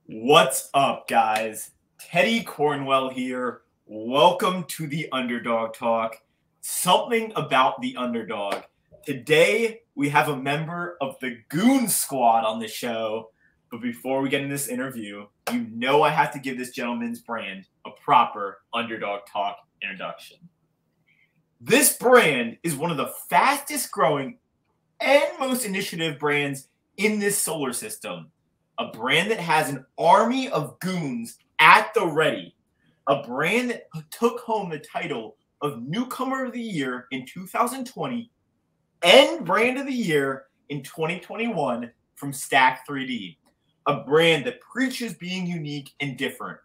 What's up, guys? Teddy Cornwell here. Welcome to the Underdog Talk. Something about the Underdog. Today, we have a member of the Goon squad on the show. But before we get in this interview, you know I have to give this gentleman's brand a proper Underdog Talk introduction. This brand is one of the fastest growing and most initiative brands in this solar system. A brand that has an army of goons at the ready. A brand that took home the title of Newcomer of the Year in 2020 and Brand of the Year in 2021 from Stack 3D. A brand that preaches being unique and different.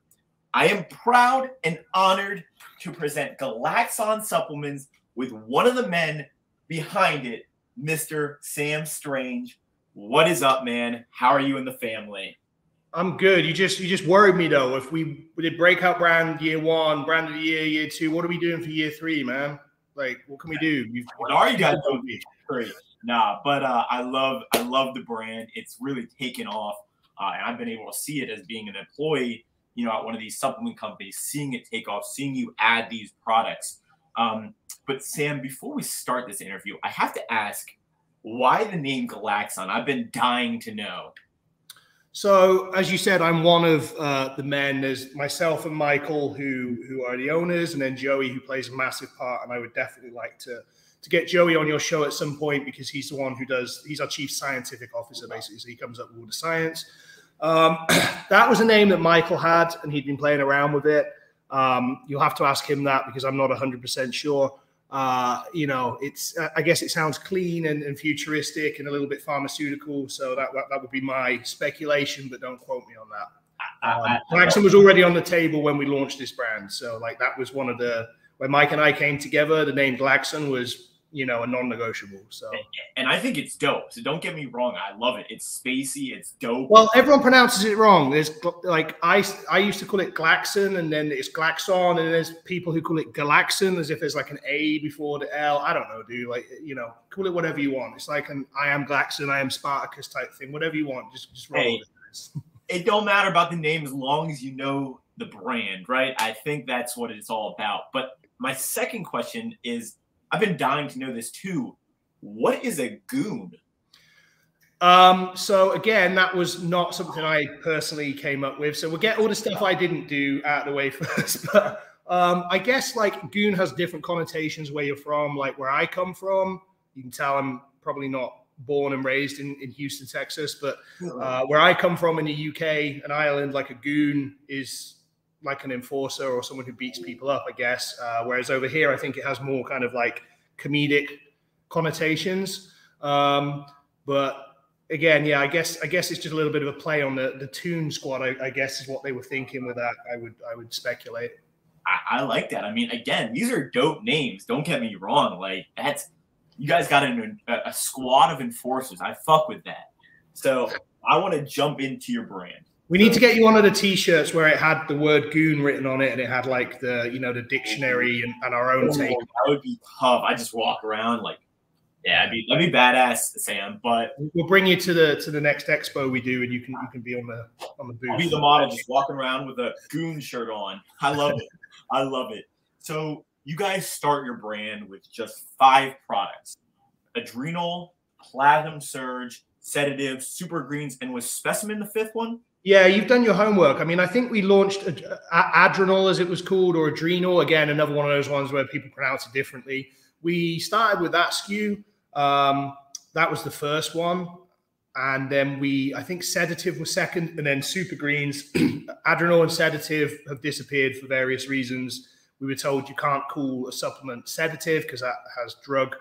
I am proud and honored to present Glaxon supplements with one of the men behind it, Mr. Sam Strange. What is up, man? How are you and the family? I'm good. You just worried me though. If we did breakout brand year one, brand of the year two, what are we doing for year three, man? Like, what can we do? What are you guys doing? Great. Nah, but I love the brand. It's really taken off, and I've been able to see it as being an employee, at one of these supplement companies, seeing it take off, seeing you add these products. But Sam, before we start this interview, I have to ask, why the name Glaxon? I've been dying to know. So, as you said, I'm one of the men. There's myself and Michael, who are the owners, and then Joey, who plays a massive part. And I would definitely like to get Joey on your show at some point, because he's the one he's our chief scientific officer, basically. So he comes up with all the science. That was a name that Michael had, and he'd been playing around with it. You'll have to ask him that, because I'm not 100% sure. It's I guess it sounds clean and futuristic and a little bit pharmaceutical, so that would be my speculation, but don't quote me on that. Glaxon was already on the table when we launched this brand, so like that was one of when Mike and I came together, the name Glaxon was a non-negotiable. So, and I think it's dope, so don't get me wrong, I love it. It's spacey, it's dope. Well, everyone pronounces it wrong. There's like I used to call it Glaxon, and then it's Glaxon, and there's people who call it Galaxon as if there's like an A before the L. I don't know, dude. Like, call it whatever you want. It's like an I am Glaxon, I am Spartacus type thing. Whatever you want, just roll with it. It don't matter about the name as long as you know the brand, right? I think that's what it's all about. But my second question is, I've been dying to know this too. What is a goon? So again, that was not something I personally came up with. So we'll get all the stuff I didn't do out of the way first. But I guess like goon has different connotations where you're from. Like where I come from, you can tell I'm probably not born and raised in Houston, Texas. But where I come from in the UK and Ireland, like a goon is like an enforcer or someone who beats people up, I guess. Whereas over here, I think it has more kind of like comedic connotations. But again, yeah, I guess it's just a little bit of a play on the Toon Squad, I guess is what they were thinking with that. I would speculate. I like that. I mean, again, these are dope names. Don't get me wrong. Like you guys got a squad of enforcers. I fuck with that. So I want to jump into your brand. We need to get you one of the T-shirts where it had the word goon written on it, and it had like the dictionary and our own take. That would be tough. I just walk around like, yeah, that'd be badass, Sam. But we'll bring you to the next expo we do, and you can be on the booth. I'll be the model, just walking around with a goon shirt on. I love it. I love it. So you guys start your brand with just 5 products: Adrenal, Platinum Surge, Sedative, Super Greens, and was Specimen the 5th one? Yeah, you've done your homework. I mean, I think we launched Adrenal, as it was called, or Adrenal. Again, another one of those ones where people pronounce it differently. We started with that SKU. That was the first one. And then I think Sedative was second, and then Super Greens. Adrenal and Sedative have disappeared for various reasons. We were told you can't call a supplement sedative because that has drug,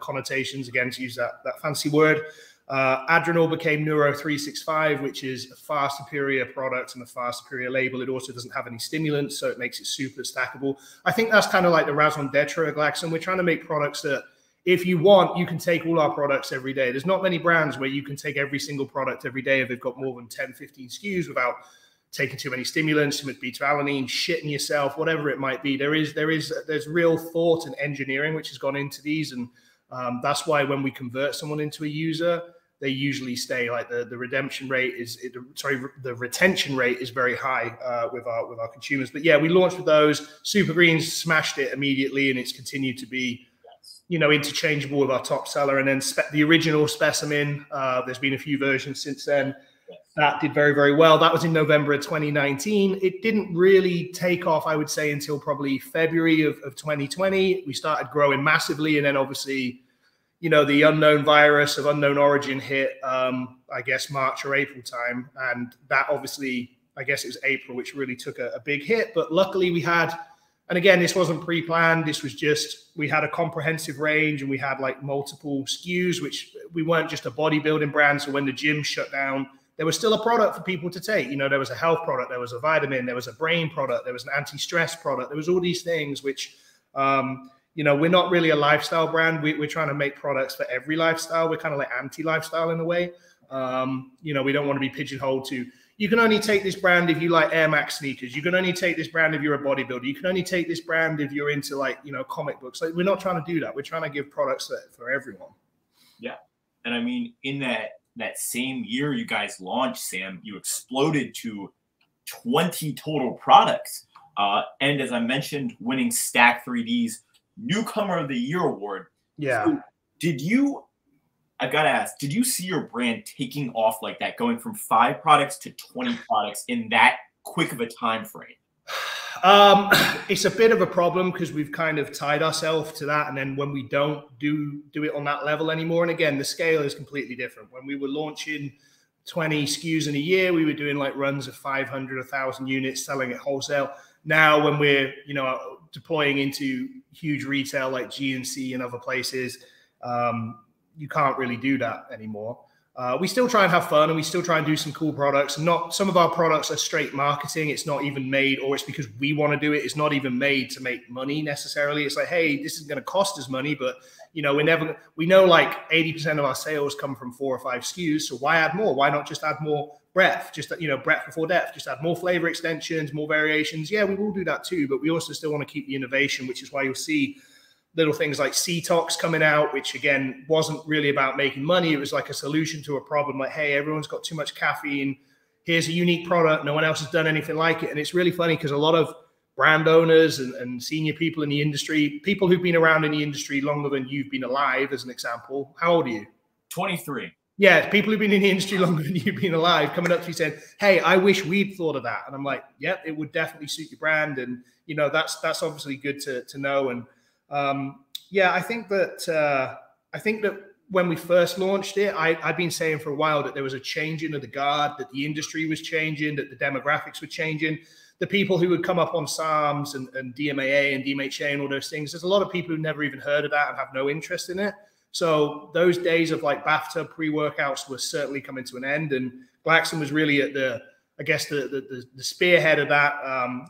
connotations, again, to use that fancy word. Adrenal became Neuro365, which is a far superior product and a far superior label. It also doesn't have any stimulants, so it makes it super stackable. I think that's kind of like the raison d'etre of Glaxon. We're trying to make products that, if you want, you can take all our products every day. There's not many brands where you can take every single product every day if they've got more than 10, 15 SKUs without taking too many stimulants, too much beta-alanine, shitting yourself, whatever it might be. There's real thought and engineering which has gone into these, and that's why when we convert someone into a user, they usually stay. Like the redemption rate the retention rate is very high with our consumers. But yeah, we launched with those. Super Greens smashed it immediately, and it's continued to be, you know, interchangeable with our top seller. And then the original Specimen, there's been a few versions since then. That did very, very well. That was in November of 2019. It didn't really take off, I would say, until probably February of 2020. We started growing massively. And then obviously, you know, the unknown virus of unknown origin hit, I guess, March or April time. And that obviously, I guess it was April, which really took a big hit. But luckily we had, and again, this wasn't pre-planned. This was just, we had a comprehensive range and we had like multiple SKUs, which we weren't just a bodybuilding brand. So when the gym shut down, there was still a product for people to take. You know, there was a health product, there was a vitamin, there was a brain product, there was an anti-stress product. There was all these things which, you know, we're not really a lifestyle brand. We're trying to make products for every lifestyle. We're kind of like anti-lifestyle in a way. You know, we don't want to be pigeonholed to, you can only take this brand if you like Air Max sneakers. You can only take this brand if you're a bodybuilder. You can only take this brand if you're into, like, you know, comic books. Like, we're not trying to do that. We're trying to give products for everyone. Yeah. And I mean, in that same year you guys launched, Sam, you exploded to 20 total products. And as I mentioned, winning Stack 3D's Newcomer of the Year award. Yeah. So I've got to ask, did you see your brand taking off like that, going from 5 products to 20 products in that quick of a time frame? It's a bit of a problem because we've kind of tied ourselves to that. And then when we don't do it on that level anymore, and again, the scale is completely different. When we were launching 20 SKUs in a year, we were doing like runs of 500, 1,000 units, selling at wholesale. Now, when we're, you know, deploying into huge retail like GNC and other places, you can't really do that anymore. We still try and have fun, and we still try and do some cool products. Not some of our products are straight marketing. It's not even made, or it's because we want to do it. It's not even made to make money necessarily. It's like, hey, this is going to cost us money, but you know, we know like 80% of our sales come from 4 or 5 SKUs. So why add more? Why not just add more breadth? Just, you know, breadth before depth. Just add more flavor extensions, more variations. Yeah, we will do that too, but we also still want to keep the innovation, which is why you'll see little things like C-Tox coming out, which again wasn't really about making money. It was like a solution to a problem. Like, hey, everyone's got too much caffeine. Here's a unique product. No one else has done anything like it. And it's really funny because a lot of brand owners and senior people in the industry, people who've been around in the industry longer than you've been alive, as an example. How old are you? 23. Yeah, people who've been in the industry longer than you've been alive coming up to you saying, hey, I wish we'd thought of that. And I'm like, yep, it would definitely suit your brand. And, you know, that's obviously good to know. And yeah, I think that when we first launched it, I'd been saying for a while that there was a changing of the guard, that the industry was changing, that the demographics were changing. The people who would come up on SARMs and DMAA and DMHA and all those things, there's a lot of people who've never even heard of that and have no interest in it. So those days of like bathtub pre-workouts were certainly coming to an end. And Glaxon was really at the spearhead of that.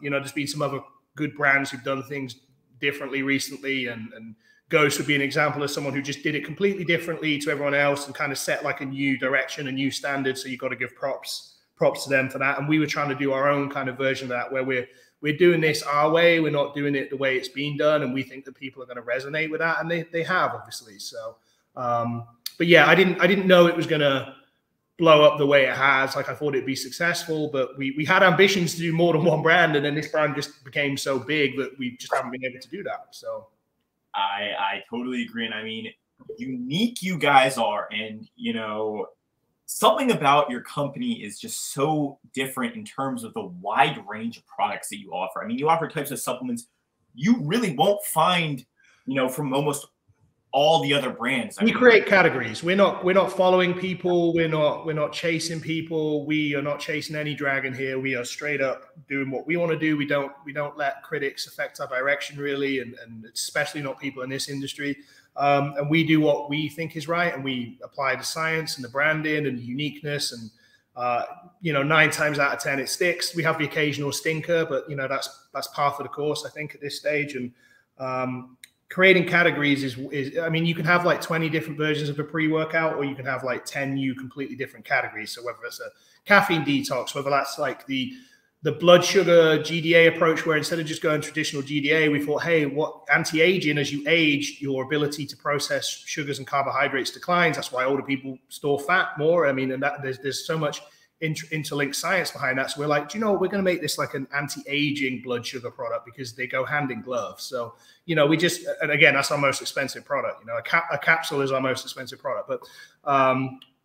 You know, there's been some other good brands who've done things differently recently, and Ghost would be an example of someone who just did it completely differently to everyone else and kind of set like a new direction, a new standard. So you've got to give props to them for that. And we were trying to do our own kind of version of that, where we're doing this our way. We're not doing it the way it's been done, and we think that people are going to resonate with that, and they have, obviously. So, but yeah, I didn't know it was going to blow up the way it has. Like, I thought it'd be successful, but we had ambitions to do more than one brand, and then this brand just became so big that we just haven't been able to do that. So I totally agree. And I mean, unique you guys are, and you know, something about your company is just so different in terms of the wide range of products that you offer. I mean, you offer types of supplements you really won't find, you know, from almost all the other brands. We create categories. We're not following people. We're not chasing people. We are not chasing any dragon here. We are straight up doing what we want to do. We don't let critics affect our direction, really, and especially not people in this industry. And we do what we think is right, and we apply the science and the branding and the uniqueness. And you know, 9 times out of 10 it sticks. We have the occasional stinker, but you know, that's par for the course, I think, at this stage. And creating categories is I mean, you can have like 20 different versions of a pre-workout, or you can have like 10 new completely different categories. So whether it's a caffeine detox, whether that's like the the blood sugar GDA approach, where instead of just going traditional GDA, we thought, hey, what anti-aging, as you age, your ability to process sugars and carbohydrates declines. That's why older people store fat more. I mean, and that there's so much interlinked science behind that. So we're like, do you know what? We're going to make this like an anti-aging blood sugar product because they go hand in glove. So, you know, we just, and again, that's our most expensive product. You know, a capsule is our most expensive product, but,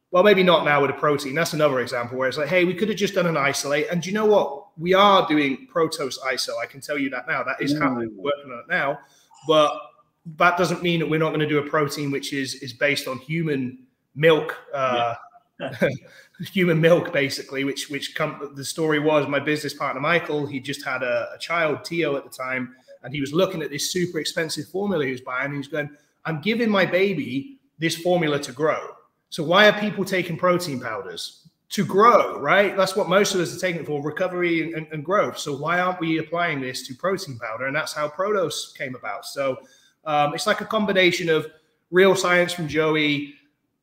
well, maybe not now with a protein. That's another example where it's like, hey, we could have just done an isolate. And do you know what? We are doing Protos ISO. I can tell you that now. That is happening. We're working on it now. But that doesn't mean that we're not going to do a protein which is based on human milk, human milk, basically, which the story was my business partner, Michael, he just had a child, Tio, at the time. And he was looking at this super expensive formula he was buying. And he was going, I'm giving my baby this formula to grow. So why are people taking protein powders? To grow, right? That's what most of us are taking it for, recovery and growth. So why aren't we applying this to protein powder? And that's how Protos came about. So it's like a combination of real science from Joey,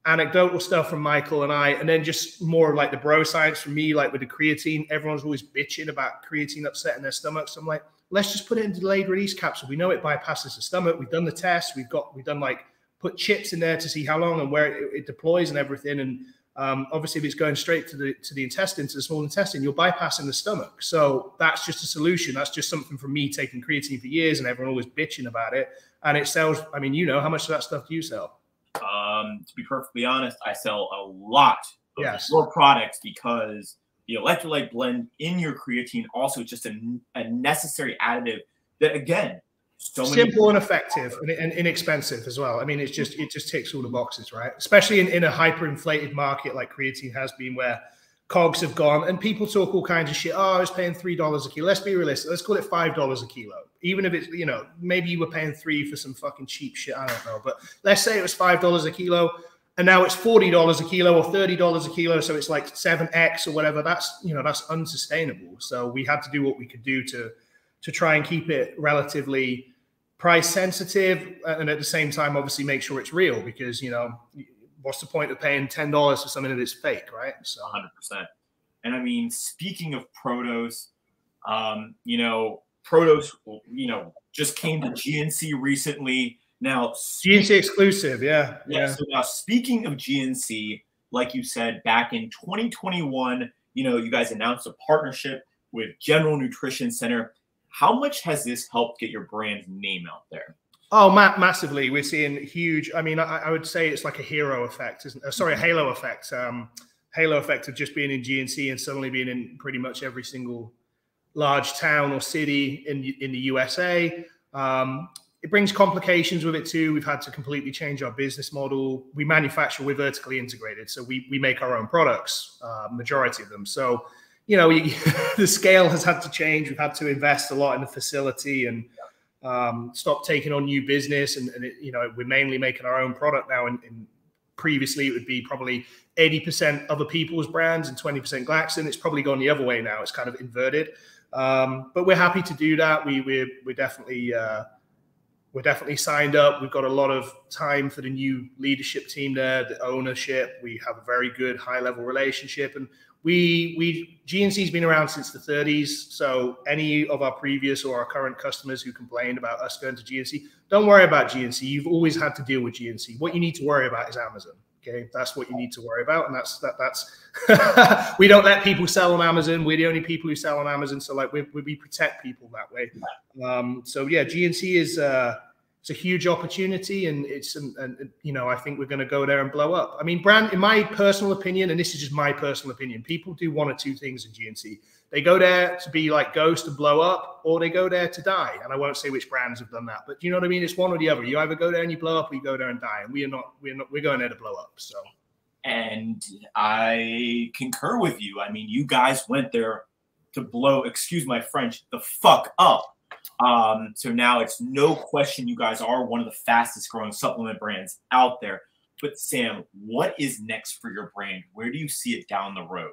anecdotal stuff from Michael and I, and then just more like the bro science from me, like with the creatine. Everyone's always bitching about creatine upsetting their stomachs. So I'm like, let's just put it in delayed release capsule. We know it bypasses the stomach. We've done the test. We've done like put chips in there to see how long and where it deploys and everything. And obviously, if it's going straight to the intestine, to the small intestine, you're bypassing the stomach. So that's just a solution. That's just something from me taking creatine for years, and everyone always bitching about it. And it sells. I mean, you know, how much of that stuff do you sell? To be perfectly honest, I sell a lot of your products because the electrolyte blend in your creatine also just a necessary additive that, again, so simple and effective and inexpensive as well. I mean, it just ticks all the boxes, right? Especially in a hyperinflated market like creatine has been, where COGS have gone and people talk all kinds of shit. Oh, I was paying $3 a kilo. Let's be realistic. Let's call it $5 a kilo. Even if it's, you know, maybe you were paying $3 for some fucking cheap shit. I don't know. But let's say it was $5 a kilo and now it's $40 a kilo or $30 a kilo. So it's like 7x or whatever. That's, you know, that's unsustainable. So we had to do what we could do to try and keep it relatively price sensitive, and at the same time, obviously make sure it's real, because, you know, what's the point of paying $10 for something that is fake, right? So 100%. And I mean, speaking of Protos, you know, Protos, you know, just came to GNC recently. Now, GNC exclusive, yeah. So now, speaking of GNC, like you said, back in 2021, you know, you guys announced a partnership with General Nutrition Center. How much has this helped get your brand's name out there? Oh, massively. We're seeing huge. I mean, I would say it's like a hero effect, isn't it? Sorry, a halo effect. Halo effect of just being in GNC and suddenly being in pretty much every single large town or city in the USA. It brings complications with it too. We've had to completely change our business model. We manufacture, we're vertically integrated, so we make our own products, majority of them. So, you know, the scale has had to change. We've had to invest a lot in the facility and stop taking on new business. And it, you know, we're mainly making our own product now. And previously, it would be probably 80% other people's brands and 20% Glaxon. It's probably gone the other way now. It's kind of inverted. But we're happy to do that. We're definitely signed up. We've got a lot of time for the new leadership team there, the ownership. We have a very good high-level relationship, and GNC's been around since the 30s. So any of our previous or our current customers who complained about us going to GNC, don't worry about GNC. You've always had to deal with GNC. What you need to worry about is Amazon. Okay, that's what you need to worry about, and that's we don't let people sell on Amazon. We're the only people who sell on Amazon. So like we protect people that way. So yeah, GNC is it's a huge opportunity, and it's and you know, I think we're going to go there and blow up. I mean, brand, in my personal opinion, and this is just my personal opinion, people do one or two things in GNC. They go there to be like Ghost and blow up, or they go there to die. And I won't say which brands have done that, but you know what I mean? It's one or the other. You either go there and you blow up, or you go there and die. And we're going there to blow up. So, and I concur with you. I mean, you guys went there to blow, excuse my French, the fuck up. So now it's no question you guys are one of the fastest growing supplement brands out there. But Sam, what is next for your brand? Where do you see it down the road?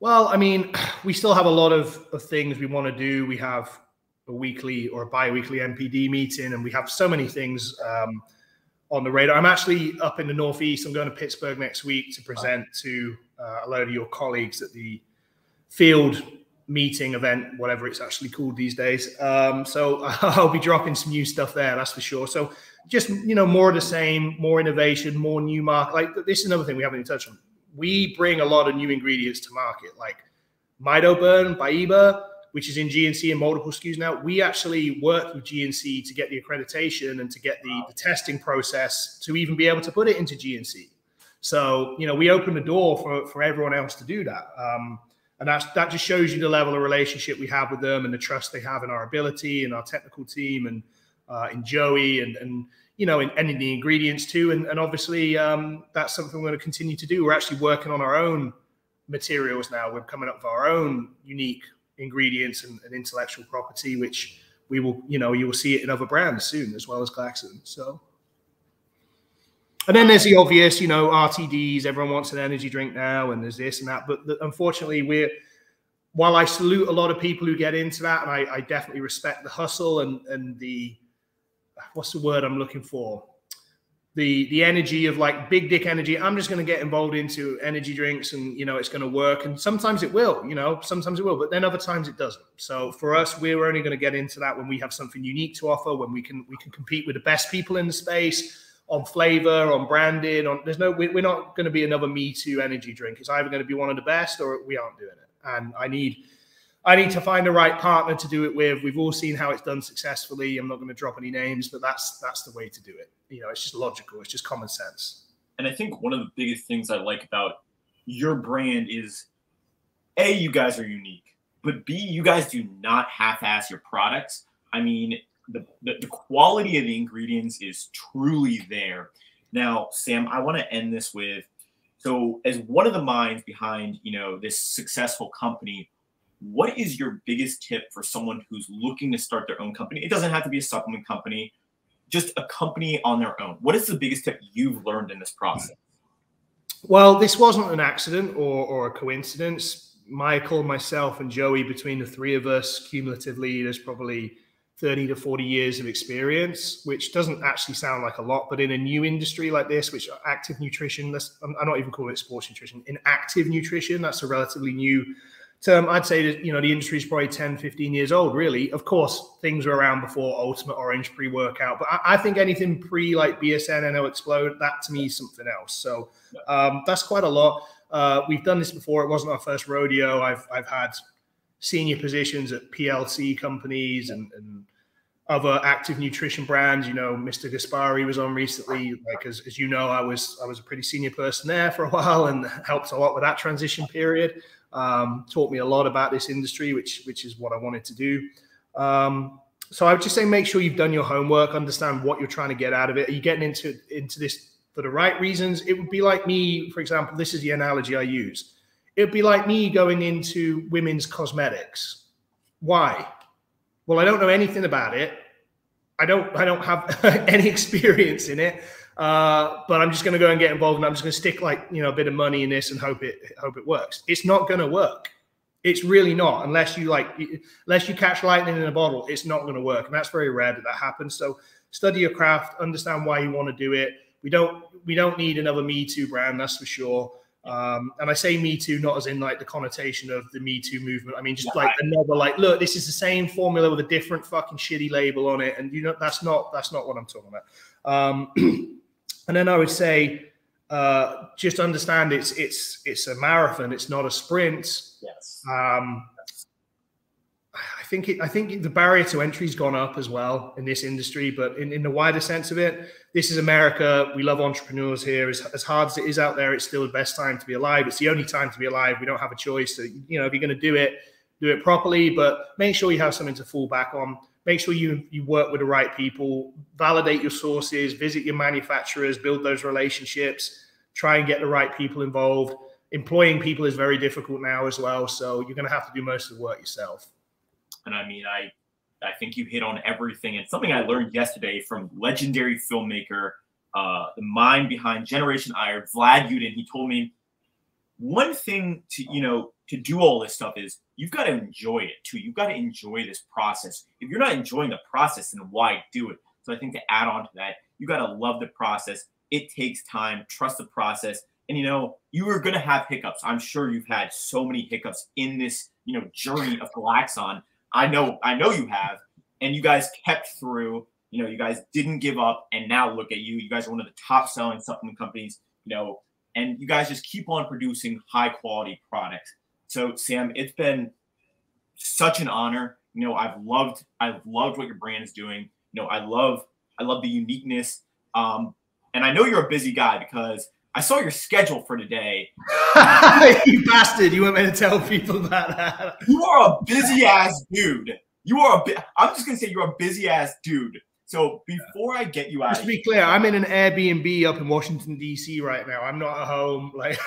Well, I mean, we still have a lot of things we want to do. We have a weekly or a bi-weekly MPD meeting, and we have so many things on the radar. I'm actually up in the Northeast. I'm going to Pittsburgh next week to present to a load of your colleagues at the field meeting, event, whatever it's actually called these days. So I'll be dropping some new stuff there, that's for sure. So just, you know, more of the same, more innovation, more new market. Like this is another thing we haven't even touched on. We bring a lot of new ingredients to market, like Burn by Eba, which is in GNC and multiple SKUs now. We actually worked with GNC to get the accreditation and to get the testing process to even be able to put it into GNC. So, you know, we opened the door for everyone else to do that. And that just shows you the level of relationship we have with them and the trust they have in our ability and our technical team and in Joey and you know, and in the ingredients too. And obviously that's something we're going to continue to do. We're actually working on our own materials now. We're coming up with our own unique ingredients and intellectual property, which we will, you know, you will see it in other brands soon, as well as Glaxon. So, and then there's the obvious, you know, RTDs. Everyone wants an energy drink now, and there's this and that. But unfortunately, while I salute a lot of people who get into that, and I definitely respect the hustle and the, what's the word I'm looking for? The energy of like big dick energy. I'm just going to get involved into energy drinks and, you know, it's going to work. And sometimes it will, you know, sometimes it will, but then other times it doesn't. So for us, we're only going to get into that when we have something unique to offer, when we can compete with the best people in the space on flavor, on branding, we're not going to be another Me Too energy drink. It's either going to be one of the best or we aren't doing it. And I need to find the right partner to do it with. We've all seen how it's done successfully. I'm not going to drop any names, but that's the way to do it. You know, it's just logical. It's just common sense. And I think one of the biggest things I like about your brand is, A, you guys are unique, but B, you guys do not half-ass your products. I mean, the quality of the ingredients is truly there. Now, Sam, I want to end this with, so as one of the minds behind, you know, this successful company, what is your biggest tip for someone who's looking to start their own company? It doesn't have to be a supplement company, just a company on their own. What is the biggest tip you've learned in this process? Well, this wasn't an accident or a coincidence. Michael, myself, and Joey, between the three of us, cumulatively, there's probably 30 to 40 years of experience, which doesn't actually sound like a lot, but in a new industry like this, which active nutrition, I'm not even calling it sports nutrition, in active nutrition, that's a relatively new term. I'd say that, you know, the industry is probably 10, 15 years old, really. Of course, things were around before Ultimate Orange pre-workout, but I think anything pre like BSN, NO Explode, that to me is something else. So that's quite a lot. We've done this before. It wasn't our first rodeo. I've had senior positions at PLC companies and other active nutrition brands. You know, Mr. Gaspari was on recently. Like, as you know, I was a pretty senior person there for a while and helped a lot with that transition period. Taught me a lot about this industry, which is what I wanted to do. So I would just say, make sure you've done your homework, understand what you're trying to get out of it. Are you getting into this for the right reasons? It would be like me, for example, this is the analogy I use. It would be like me going into women's cosmetics. Why? Well, I don't know anything about it. I don't have any experience in it. But I'm just going to go and get involved, and I'm just going to stick like, you know, a bit of money in this and hope it works. It's not going to work. It's really not, unless you catch lightning in a bottle. It's not going to work, and that's very rare that happens. So study your craft, understand why you want to do it. We don't need another Me Too brand, that's for sure. And I say Me Too not as in like the connotation of the Me Too movement. I mean, just like another, like, look, this is the same formula with a different fucking shitty label on it, and you know that's not what I'm talking about. And then I would say, just understand it's a marathon. It's not a sprint. Yes. I think the barrier to entry's gone up as well in this industry, but in the wider sense of it, this is America. We love entrepreneurs here. As hard as it is out there, it's still the best time to be alive. It's the only time to be alive. We don't have a choice. So, you know, if you're going to do it properly, but make sure you have something to fall back on. Make sure you work with the right people, validate your sources, visit your manufacturers, build those relationships, try and get the right people involved. Employing people is very difficult now as well. So you're going to have to do most of the work yourself. And I mean, I think you hit on everything. And something I learned yesterday from legendary filmmaker, the mind behind Generation Iron, Vlad Yudin. He told me one thing to do all this stuff is you've got to enjoy it too. You've got to enjoy this process. If you're not enjoying the process, then why do it? So I think to add on to that, you got to love the process. It takes time. Trust the process. And, you know, you were going to have hiccups. I'm sure you've had so many hiccups in this, you know, journey of Glaxon. I know you have. And you guys kept through. You know, you guys didn't give up. And now look at you. You guys are one of the top selling supplement companies, you know, and you guys just keep on producing high quality products. So, Sam, it's been such an honor. You know, I've loved what your brand is doing. You know, I love the uniqueness. And I know you're a busy guy because I saw your schedule for today. You bastard! You weren't meant to tell people about that. You are a busy ass dude. I'm just gonna say you're a busy ass dude. So before I get you out, just to be clear, I'm in an Airbnb up in Washington D.C. right now. I'm not at home. Like,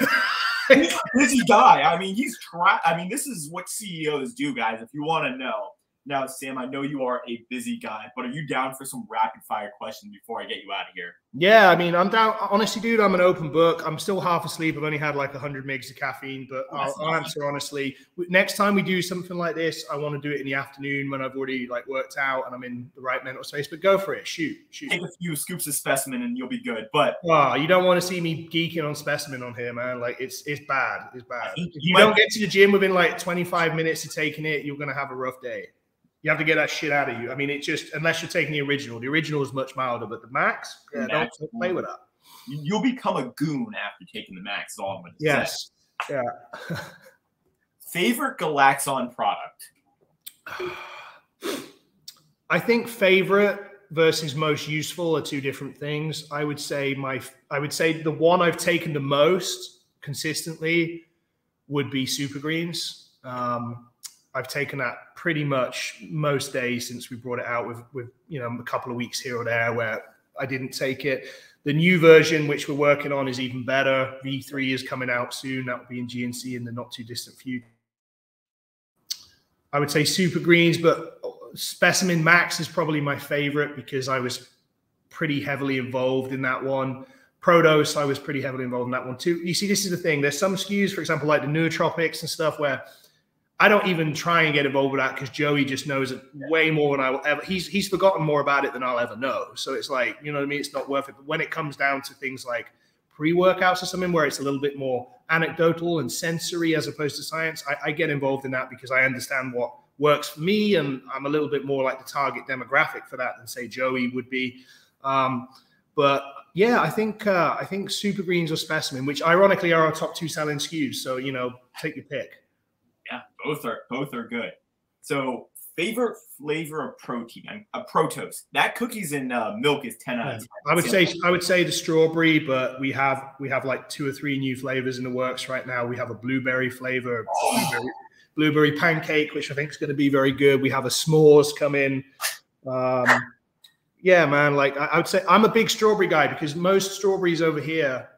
he's a busy guy. I mean, this is what CEOs do, guys. If you want to know. Now, Sam, I know you are a busy guy, but are you down for some rapid fire questions before I get you out of here? Yeah, I mean, I'm down. Honestly, dude, I'm an open book. I'm still half asleep. I've only had like 100 mgs of caffeine, but I'll answer honestly. Next time we do something like this, I want to do it in the afternoon when I've already like worked out and I'm in the right mental space. But go for it. Shoot. Take a few scoops of Specimen and you'll be good. But you don't want to see me geeking on Specimen on here, man. Like it's bad. It's bad. If you don't get to the gym within like 25 minutes of taking it, you're gonna have a rough day. You have to get that shit out of you. I mean, it just, unless you're taking the original. The original is much milder, but the Max, don't play with that. You'll become a goon after taking the Max. Is all I'm going to say. Yes. Yeah. Favorite Glaxon product? I think favorite versus most useful are two different things. I would say the one I've taken the most consistently would be Super Greens. I've taken that pretty much most days since we brought it out with you know, a couple of weeks here or there where I didn't take it. The new version, which we're working on, is even better. V3 is coming out soon. That will be in GNC in the not too distant future. I would say Super Greens, but Specimen Max is probably my favorite because I was pretty heavily involved in that one. Produce, I was pretty heavily involved in that one too. You see, this is the thing. There's some SKUs, for example, like the nootropics and stuff where I don't even try and get involved with that because Joey just knows it way more than I will ever. He's forgotten more about it than I'll ever know. So it's like, you know what I mean? It's not worth it. But when it comes down to things like pre-workouts or something where it's a little bit more anecdotal and sensory as opposed to science, I get involved in that because I understand what works for me. And I'm a little bit more like the target demographic for that than say Joey would be. But yeah, I think Super Greens or Specimen, which ironically are our top two selling SKUs. So, you know, take your pick. Yeah, both are good. So, favorite flavor of protein, Protos. That cookies and milk is 10 out of 10. I would say the strawberry, but we have like 2 or 3 new flavors in the works right now. We have a blueberry flavor, blueberry pancake, which I think is going to be very good. We have a s'mores come in. Yeah, man. Like I would say, I'm a big strawberry guy because most strawberries over here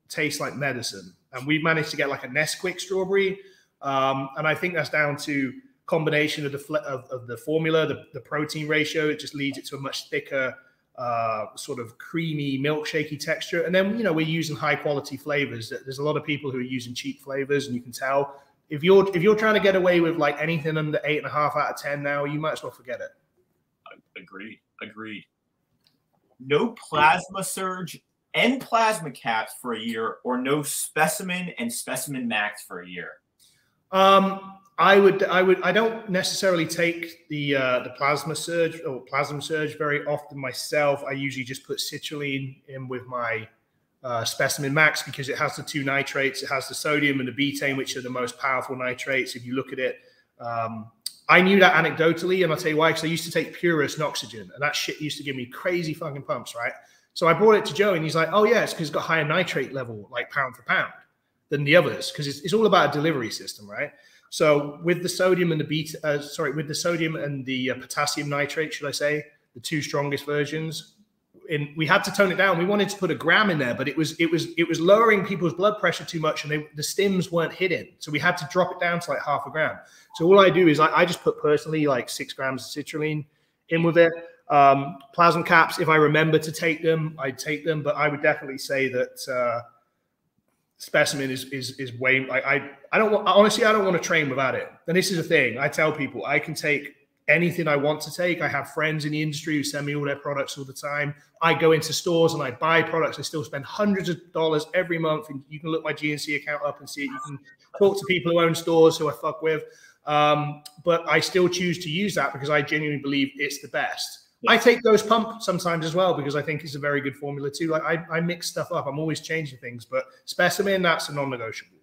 taste like medicine, and we've managed to get like a Nesquik strawberry. And I think that's down to combination of the formula, the protein ratio. It just leads it to a much thicker, sort of creamy, milkshakey texture. And then, you know, we're using high quality flavors. There's a lot of people who are using cheap flavors, and you can tell if you're trying to get away with like anything under 8.5 out of 10 now, you might as well forget it. Agreed. No plasma surge and plasma caps for a year, or no Specimen and Specimen Max for a year. I don't necessarily take the plasma surge or plasma surge very often myself. I usually just put citrulline in with my Specimen Max because it has the 2 nitrates. It has the sodium and the betaine, which are the most powerful nitrates. If you look at it, I knew that anecdotally, and I'll tell you why, because I used to take Purus Noxygen, and that shit used to give me crazy fucking pumps, right? So I brought it to Joe, and he's like, oh yeah, it's because it's got higher nitrate level, like pound for pound, than the others, because it's all about a delivery system, right? So with the sodium and the sodium and the potassium nitrate, should I say, the 2 strongest versions, we had to tone it down. We wanted to put 1 gram in there, but it was lowering people's blood pressure too much, and the stims weren't hitting. So we had to drop it down to like 0.5 gram. So all I do is I just put personally like 6 grams of citrulline in with it. Plasma caps, if I remember to take them, I'd take them, but I would definitely say that Specimen is way. I don't want to train without it. And this is the thing. I tell people I can take anything I want to take. I have friends in the industry who send me all their products all the time. I go into stores and I buy products. I still spend hundreds of dollars every month. And you can look my GNC account up and see it. You can talk to people who own stores who I fuck with. But I still choose to use that because I genuinely believe it's the best. Yeah. I take Ghost Pump sometimes as well because I think it's a very good formula too. Like I mix stuff up. I'm always changing things, but Specimen, that's a non-negotiable.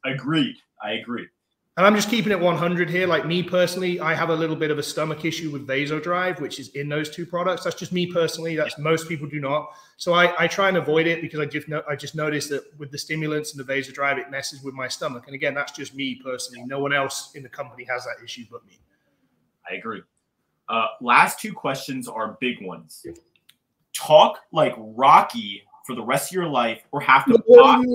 Agreed. I agree. And I'm just keeping it 100 here. Like me personally, I have a little bit of a stomach issue with Vasodrive, which is in those two products. That's just me personally. That's most people do not. So I try and avoid it because I just noticed that with the stimulants and the Vasodrive, it messes with my stomach. And again, that's just me personally. No one else in the company has that issue but me. I agree. Last two questions are big ones. Talk like Rocky for the rest of your life, or have to box.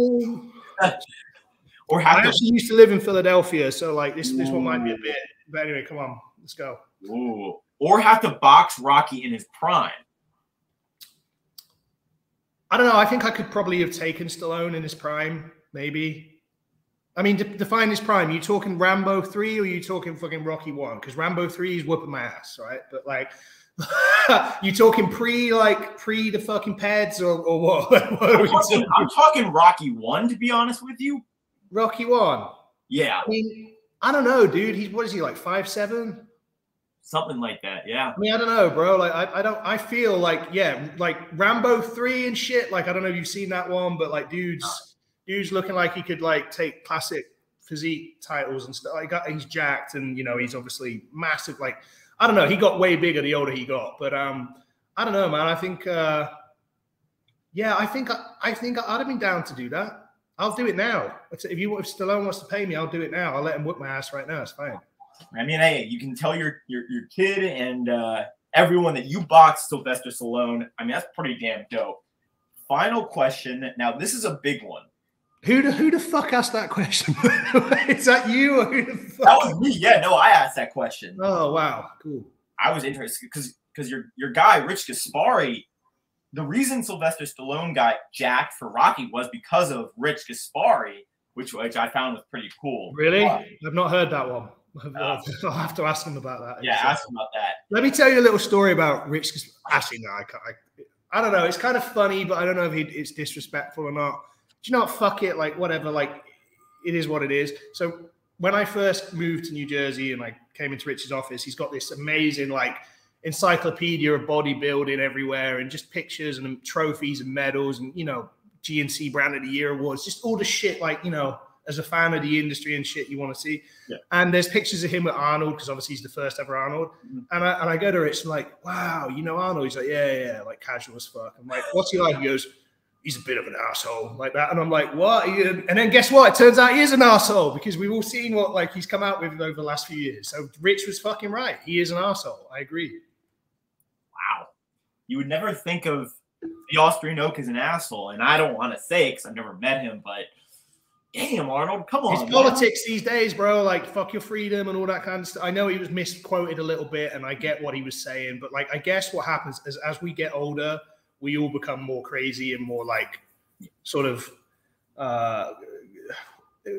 Or have I actually used to live in Philadelphia, so like this one might be a bit. But anyway, come on, let's go. Ooh. Or have to box Rocky in his prime. I don't know. I think I could probably have taken Stallone in his prime, maybe. I mean, define his prime. Are you talking Rambo 3 or are you talking fucking Rocky 1? Because Rambo 3 is whooping my ass, right? But like, you talking pre the fucking pads or what? I'm talking Rocky 1, to be honest with you. Rocky 1. Yeah. I mean, I don't know, dude. What is he, like 5'7"? Something like that, yeah. I mean, I don't know, bro. Like, I feel like, yeah, like Rambo 3 and shit. Like, I don't know if you've seen that one, but like, dude's looking like he could like take classic physique titles and stuff. Like, he's jacked, and you know, he's obviously massive. Like, I don't know. He got way bigger the older he got, but I don't know, man. I think, yeah, I think I'd have been down to do that. I'll do it now. If Stallone wants to pay me, I'll do it now. I'll let him whip my ass right now. It's fine. I mean, hey, you can tell your kid and everyone that you boxed Sylvester Stallone. I mean, that's pretty damn dope. Final question. Now, this is a big one. Who the fuck asked that question? Is that you or who the fuck? That was me. Yeah, no, I asked that question. Oh, wow. Cool. I was interested because your guy, Rich Gaspari, the reason Sylvester Stallone got jacked for Rocky was because of Rich Gaspari, which I found was pretty cool. Really? I've not heard that one. I'll have to ask him about that. Yeah, ask him about that. Let me tell you a little story about Rich Gaspari. Actually, no, I don't know. It's kind of funny, but I don't know if it's disrespectful or not. Do you know what? Fuck it. Like, whatever. Like, it is what it is. So when I first moved to New Jersey and I came into Rich's office, he's got this amazing, like, encyclopedia of bodybuilding everywhere and just pictures and trophies and medals and, you know, GNC Brand of the Year awards, just all the shit, like, you know, as a fan of the industry and shit you want to see. Yeah. And there's pictures of him with Arnold because obviously he's the first ever Arnold. Mm-hmm. And I go to Rich and like, wow, you know Arnold? He's like, yeah, like casual as fuck. I'm like, what's he like? He goes, he's a bit of an asshole, like that. And I'm like, what? And then guess what? It turns out he is an asshole because we've all seen what like he's come out with over the last few years. So Rich was fucking right. He is an asshole. I agree. Wow. You would never think of the Austrian Oak as an asshole. And I don't want to say because I've never met him, but damn, Arnold, come on. It's politics these days, bro. Like, fuck your freedom and all that kind of stuff. I know he was misquoted a little bit, and I get what he was saying. But, like, I guess what happens is as we get older, we all become more crazy and more, like, sort of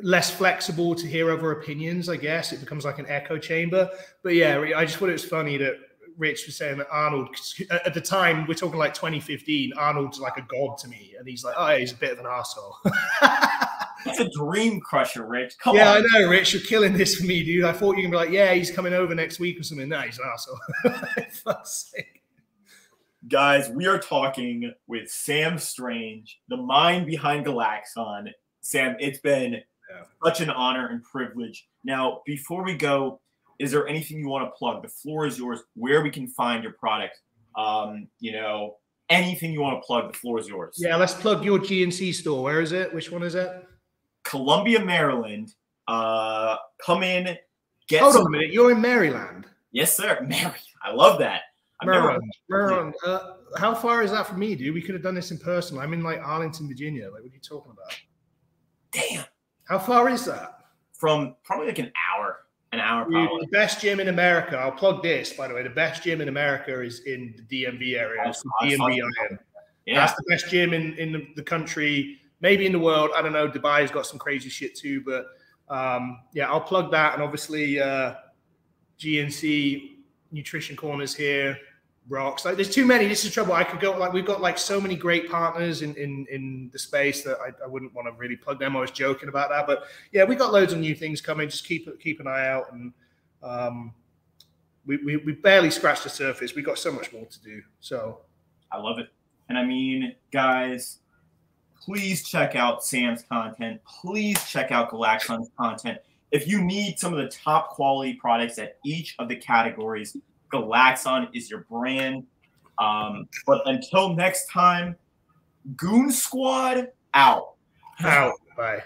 less flexible to hear other opinions, I guess. It becomes like an echo chamber. But, yeah, I just thought it was funny that Rich was saying that Arnold, at the time, we're talking like 2015, Arnold's like a god to me. And he's like, oh, yeah, he's a bit of an asshole. That's a dream crusher, Rich. Come on. Yeah, I know, Rich. You're killing this for me, dude. I thought you were going to be like, yeah, he's coming over next week or something. No, he's an asshole. Fuck's sake. Guys, we are talking with Sam Strange, the mind behind Glaxon. Sam, it's been such an honor and privilege. Now, before we go, is there anything you want to plug? The floor is yours. Where we can find your product? You know, anything you want to plug, the floor is yours. Yeah, let's plug your GNC store. Where is it? Which one is it? Columbia, Maryland. Come in. Hold on a minute. You're in Maryland? Yes, sir. Maryland. I love that. Maryland. How far is that from me, dude? We could have done this in person. I'm in like Arlington, Virginia. Like, what are you talking about? Damn. How far is that? From probably like an hour. An hour, probably. The best gym in America. I'll plug this, by the way. The best gym in America is in the DMV area. It's the DMV IM. Yeah. That's the best gym in the country, maybe in the world. I don't know. Dubai's got some crazy shit too, but yeah, I'll plug that. And obviously, GNC Nutrition Corners here. Rocks. Like, there's too many. This is trouble. I could go, like, we've got like so many great partners in the space that I wouldn't want to really plug them. I was joking about that, but yeah, we got loads of new things coming. Just keep an eye out, and we barely scratched the surface. We got so much more to do. So I love it. And I mean, guys, please check out Sam's content. Please check out Glaxon's content. If you need some of the top quality products at each of the categories, Glaxon is your brand. But until next time, Goon Squad out. Bye.